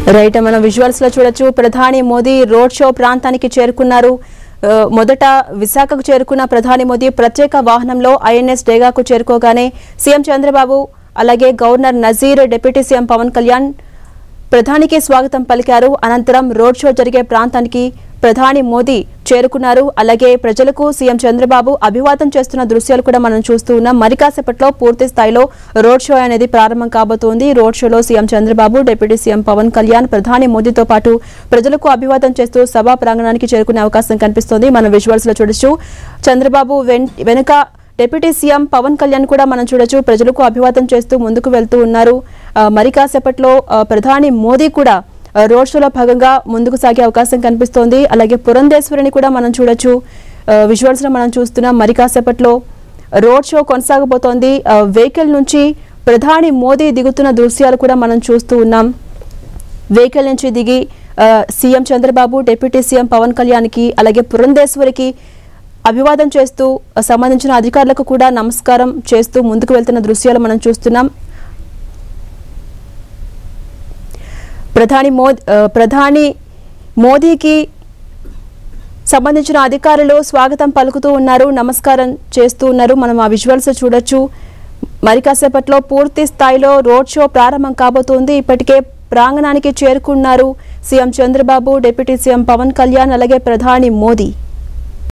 Right మన visuals లో చూడొచ్చు ప్రధాని మోదీ రోడ్ షో ప్రాంతానికి చేరుకున్నారు. మొదట విశాఖకు చేరుకున్న ప్రధాని మోదీ ప్రత్యేక వాహనంలో ఐఎన్ఎస్ డేగాకు చేరుకోగానే సీఎం చంద్రబాబు అలాగే governor Nazeer deputy CM Pawan Kalyan ప్రధానికి స్వాగతం పలికారు. అనంతరం రోడ్ షో జరిగే ప్రాంతానికి ప్రధాని మోదీ చేరుకున్నారు. అలాగే ప్రజలకు సీఎం చంద్రబాబు అభివాదం చేస్తున్న దృశ్యాలు కూడా మనం చూస్తూ ఉన్నాం. మరి కాసేపట్లో పూర్తి స్థాయిలో రోడ్ షో అనేది ప్రారంభం కాబోతోంది. రోడ్ షోలో CM Chandrababu deputy CM Pawan Kalyan ప్రధాని మోదీతో పాటు ప్రజలకు అభివాదం చేస్తూ సభా ప్రాంగణానికి చేరుకునే అవకాశం కనిపిస్తోంది. మనం విజువల్స్ లో చూడొచ్చు. చంద్రబాబు వెనుక డిప్యూటీ సీఎం పవన్ కళ్యాణ్ కూడా మనం చూడొచ్చు. ప్రజలకు అభివాదం చేస్తూ ముందుకు వెళ్తూ ఉన్నారు. మరి కాసేపట్లో ప్రధాని మోదీ కూడా రోడ్ షోలో భాగంగా ముందుకు సాగే అవకాశం కనిపిస్తోంది. అలాగే పురంధేశ్వరిని కూడా మనం చూడొచ్చు. విజువల్స్ లో మనం చూస్తున్నాం. మరి కాసేపట్లో రోడ్ షో కొనసాగబోతోంది. వెహికల్ నుంచి ప్రధాని మోదీ దిగుతున్న దృశ్యాలు కూడా మనం చూస్తూ ఉన్నాం. వెహికల్ నుంచి దిగి CM Chandrababu deputy CM Pawan కళ్యాణ్కి అలాగే పురంధేశ్వరికి అభివాదం చేస్తూ సంబంధించిన అధికారులకు కూడా నమస్కారం చేస్తూ ముందుకు వెళ్తున్న దృశ్యాలు మనం చూస్తున్నాం. ప్రధాని మోదీకి సంబంధించిన అధికారులు స్వాగతం పలుకుతూ ఉన్నారు, నమస్కారం చేస్తూ ఉన్నారు. మనం ఆ విజువల్స్ చూడొచ్చు. మరి కాసేపట్లో పూర్తి స్థాయిలో రోడ్ షో ప్రారంభం కాబోతోంది. ఇప్పటికే ప్రాంగణానికి చేరుకున్నారు CM Chandrababu deputy CM Pawan Kalyan అలాగే ప్రధాని మోదీ.